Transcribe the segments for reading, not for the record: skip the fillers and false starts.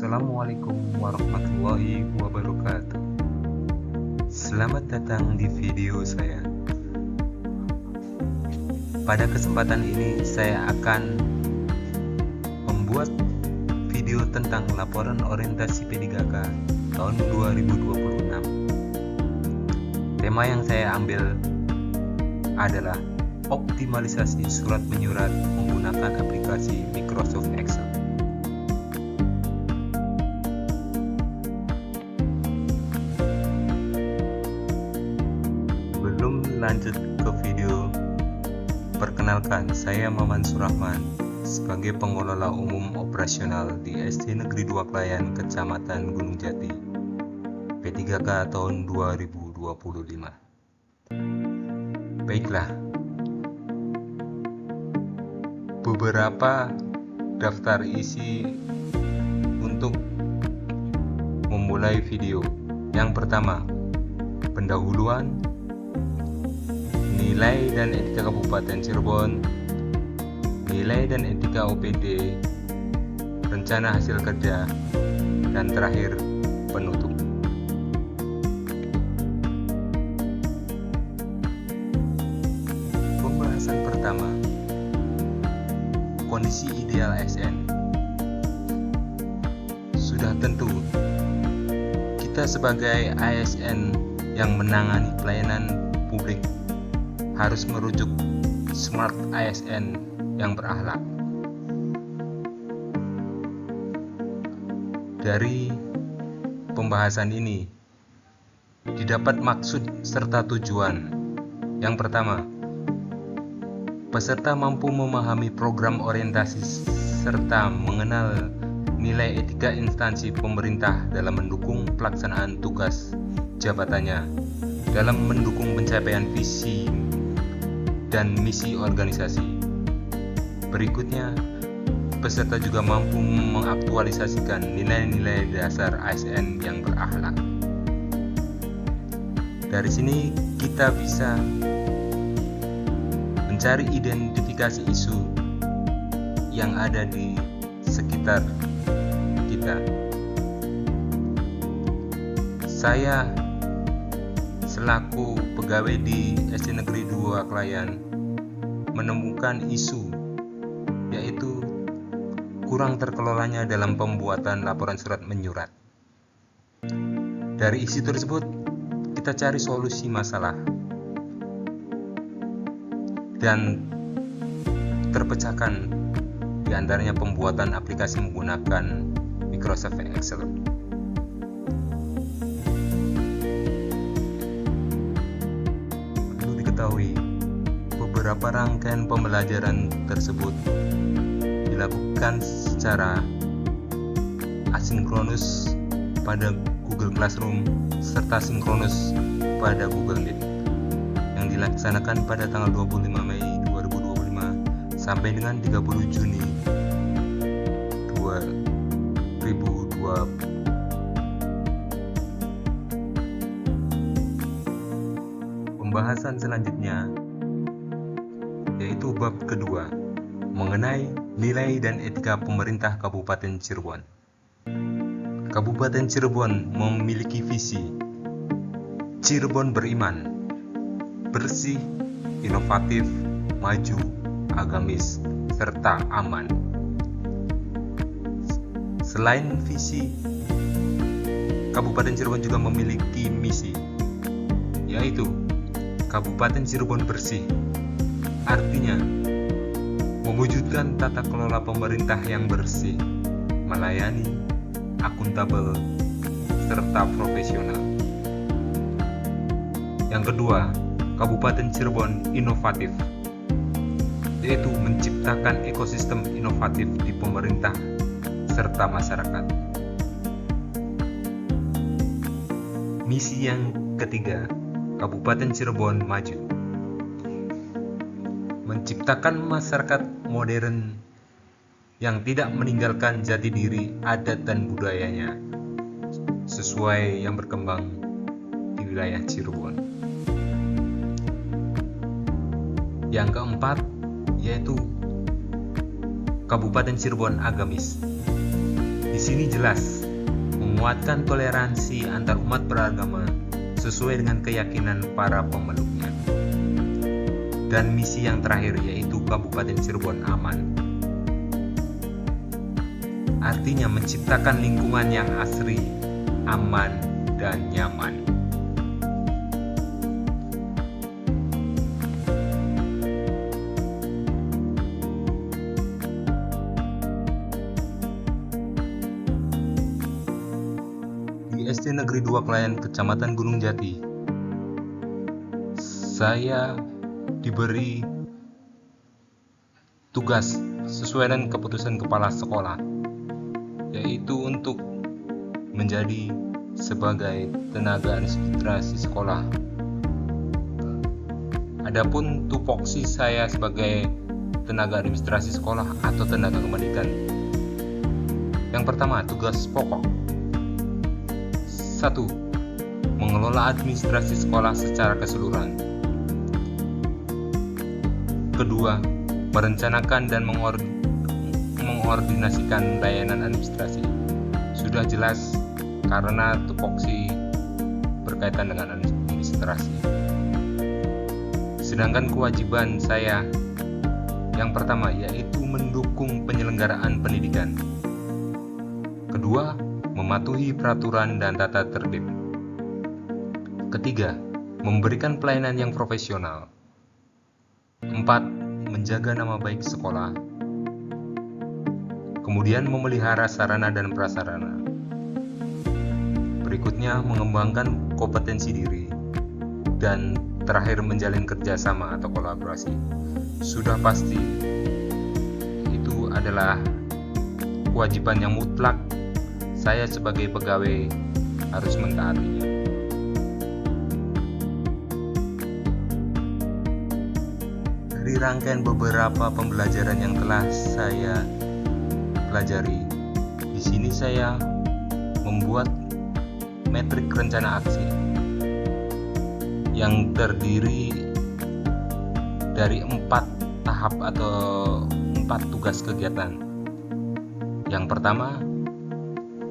Assalamualaikum warahmatullahi wabarakatuh. Selamat datang di video saya. Pada kesempatan ini saya akan membuat video tentang laporan orientasi P3K tahun 2026. Tema yang saya ambil adalah optimalisasi surat menyurat menggunakan aplikasi Microsoft Excel. Sebelum lanjut ke video, perkenalkan, saya Maman Surahman sebagai pengelola umum operasional di SD Negeri 2 Klayan, Kecamatan Gunung Jati, P3K tahun 2025. Baiklah, beberapa daftar isi untuk memulai video. Yang pertama, pendahuluan, nilai dan etika Kabupaten Cirebon, nilai dan etika OPD, rencana hasil kerja, dan terakhir penutup. Pembahasan pertama, kondisi ideal ASN. Sudah tentu kita sebagai ASN yang menangani pelayanan publik harus merujuk smart ASN yang berakhlak. Dari pembahasan ini didapat maksud serta tujuan. Yang pertama, peserta mampu memahami program orientasi serta mengenal nilai etika instansi pemerintah dalam mendukung pelaksanaan tugas jabatannya, dalam mendukung pencapaian visi dan misi organisasi. Berikutnya, peserta juga mampu mengaktualisasikan nilai-nilai dasar ASN yang berakhlak. Dari sini kita bisa mencari identifikasi isu yang ada di sekitar kita. Saya selaku pegawai di SD Negeri 2 Klayan menemukan isu, yaitu kurang terkelolanya dalam pembuatan laporan surat menyurat. Dari isu tersebut kita cari solusi masalah dan terpecahkan di antaranya pembuatan aplikasi menggunakan Microsoft Excel. Perlu diketahui, beberapa rangkaian pembelajaran tersebut dilakukan secara asinkronus pada Google Classroom serta sinkronus pada Google Meet yang dilaksanakan pada tanggal 25 Mei 2025 sampai dengan 30 Juni 2020. Pembahasan selanjutnya yaitu bab kedua mengenai nilai dan etika pemerintah Kabupaten Cirebon. Kabupaten Cirebon memiliki visi Cirebon beriman, bersih, inovatif, maju, agamis, serta aman. Selain visi, Kabupaten Cirebon juga memiliki misi, yaitu Kabupaten Cirebon bersih. Artinya, mewujudkan tata kelola pemerintah yang bersih, melayani, akuntabel, serta profesional. Yang kedua, Kabupaten Cirebon inovatif, yaitu menciptakan ekosistem inovatif di pemerintah serta masyarakat. Misi yang ketiga, Kabupaten Cirebon maju, menciptakan masyarakat modern yang tidak meninggalkan jati diri, adat dan budayanya sesuai yang berkembang di wilayah Cirebon. Yang keempat yaitu Kabupaten Cirebon agamis. Di Di sini jelas menguatkan toleransi antar umat beragama sesuai dengan keyakinan para pemeluknya. Dan misi yang terakhir yaitu Kabupaten Cirebon aman. Artinya menciptakan lingkungan yang asri, aman, dan nyaman. Di SD Negeri 2 Klayan, Kecamatan Gunung Jati, saya diberi tugas sesuai dengan keputusan kepala sekolah, yaitu untuk menjadi sebagai tenaga administrasi sekolah. Adapun tupoksi saya sebagai tenaga administrasi sekolah atau tenaga kependidikan. Yang pertama, tugas pokok. 1. Mengelola administrasi sekolah secara keseluruhan. Kedua, merencanakan dan mengordinasikan layanan administrasi. Sudah jelas karena tupoksi berkaitan dengan administrasi. Sedangkan kewajiban saya yang pertama yaitu mendukung penyelenggaraan pendidikan. Kedua, mematuhi peraturan dan tata tertib. Ketiga, memberikan pelayanan yang profesional. 4. Menjaga nama baik sekolah. Kemudian memelihara sarana dan prasarana. Berikutnya mengembangkan kompetensi diri. Dan terakhir menjalin kerjasama atau kolaborasi. Sudah pasti itu adalah kewajiban yang mutlak saya sebagai pegawai harus mentaatinya. Dari rangkaian beberapa pembelajaran yang telah saya pelajari, di sini saya membuat metrik rencana aksi yang terdiri dari 4 tahap atau 4 tugas kegiatan. Yang pertama,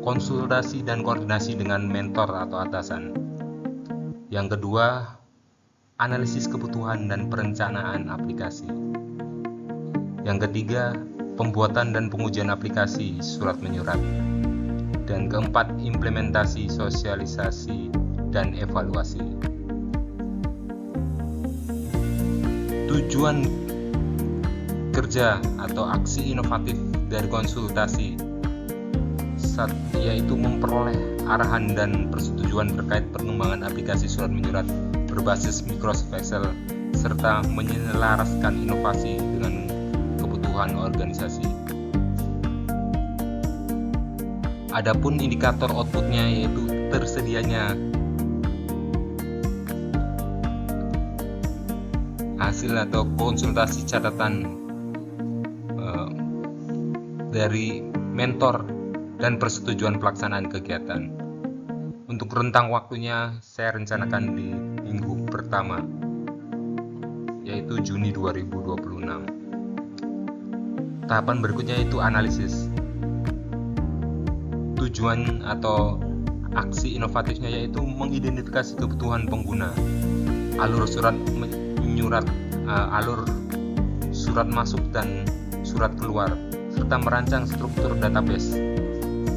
konsultasi dan koordinasi dengan mentor atau atasan. Yang kedua, analisis kebutuhan dan perencanaan aplikasi. Yang ketiga, pembuatan dan pengujian aplikasi surat menyurat. Dan keempat, implementasi, sosialisasi, dan evaluasi. Tujuan kerja atau aksi inovatif dari konsultasi yaitu memperoleh arahan dan persetujuan terkait pengembangan aplikasi surat menyurat berbasis Microsoft Excel serta menyelaraskan inovasi dengan kebutuhan organisasi. Adapun indikator outputnya yaitu tersedianya hasil atau konsultasi catatan dari mentor dan persetujuan pelaksanaan kegiatan. Untuk rentang waktunya saya rencanakan di minggu pertama, yaitu Juni 2026. Tahapan berikutnya yaitu analisis. Tujuan atau aksi inovatifnya yaitu mengidentifikasi kebutuhan pengguna, alur surat menyurat, alur surat masuk dan surat keluar, serta merancang struktur database,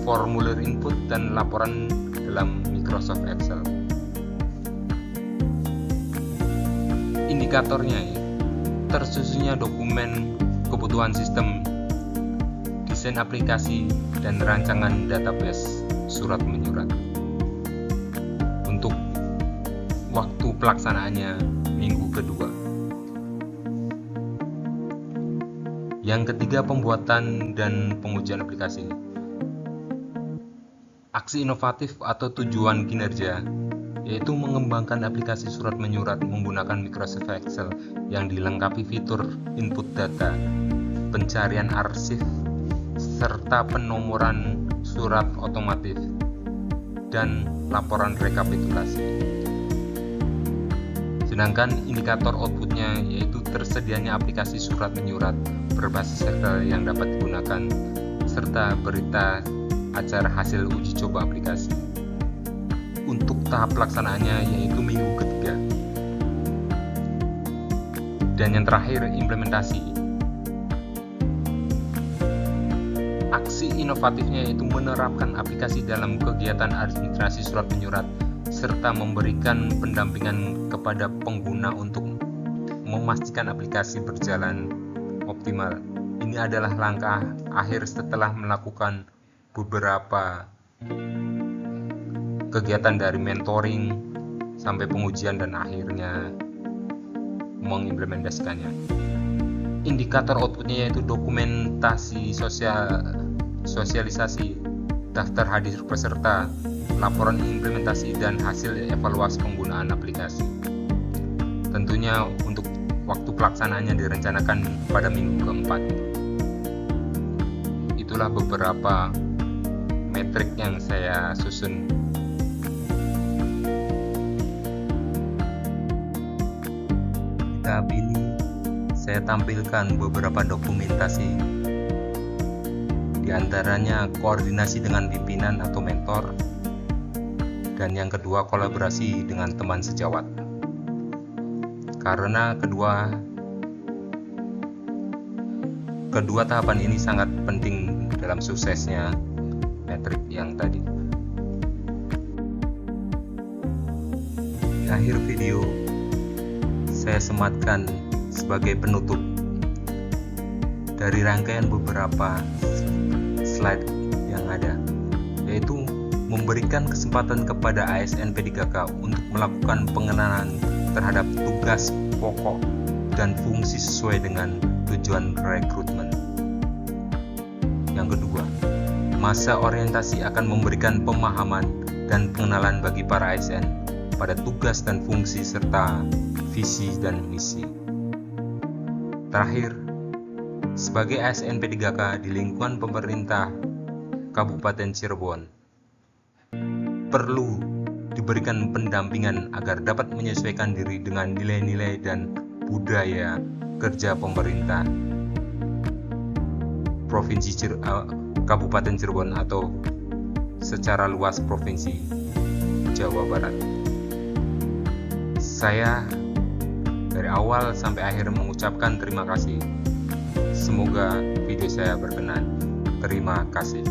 formulir input, dan laporan dalam Microsoft Excel. Indikatornya tersusunnya dokumen kebutuhan sistem, desain aplikasi, dan rancangan database surat menyurat. Untuk waktu pelaksanaannya minggu kedua. Yang ketiga, pembuatan dan pengujian aplikasi. Aksi inovatif atau tujuan kinerja yaitu mengembangkan aplikasi surat menyurat menggunakan Microsoft Excel yang dilengkapi fitur input data, pencarian arsip, serta penomoran surat otomatis dan laporan rekapitulasi. Sedangkan indikator outputnya yaitu tersedianya aplikasi surat menyurat berbasis Excel yang dapat digunakan serta berita acara hasil uji coba aplikasi. Untuk tahap pelaksanaannya yaitu minggu ketiga. Dan yang terakhir, implementasi. Aksi inovatifnya yaitu menerapkan aplikasi dalam kegiatan administrasi surat menyurat serta memberikan pendampingan kepada pengguna untuk memastikan aplikasi berjalan optimal. Ini adalah langkah akhir setelah melakukan beberapa kegiatan dari mentoring sampai pengujian dan akhirnya mengimplementasikannya. Indikator outputnya yaitu dokumentasi sosialisasi, daftar hadir peserta, laporan implementasi, dan hasil evaluasi penggunaan aplikasi. Tentunya untuk waktu pelaksanaannya direncanakan pada minggu keempat. Itulah beberapa metrik yang saya susun. Di tahap ini saya tampilkan beberapa dokumentasi, di antaranya koordinasi dengan pimpinan atau mentor, dan yang kedua kolaborasi dengan teman sejawat. Karena kedua tahapan ini sangat penting dalam suksesnya metrik yang tadi. Di akhir video, saya sematkan sebagai penutup dari rangkaian beberapa slide yang ada, yaitu memberikan kesempatan kepada ASN P3K untuk melakukan pengenalan terhadap tugas pokok dan fungsi sesuai dengan tujuan rekrutmen. Yang kedua, masa orientasi akan memberikan pemahaman dan pengenalan bagi para ASN pada tugas dan fungsi serta visi dan misi. Terakhir, sebagai ASN P3K di lingkungan pemerintah Kabupaten Cirebon, perlu diberikan pendampingan agar dapat menyesuaikan diri dengan nilai-nilai dan budaya kerja pemerintah Provinsi Kabupaten Cirebon atau secara luas Provinsi Jawa Barat. Saya dari awal sampai akhir mengucapkan terima kasih. Semoga video saya berkenan. Terima kasih.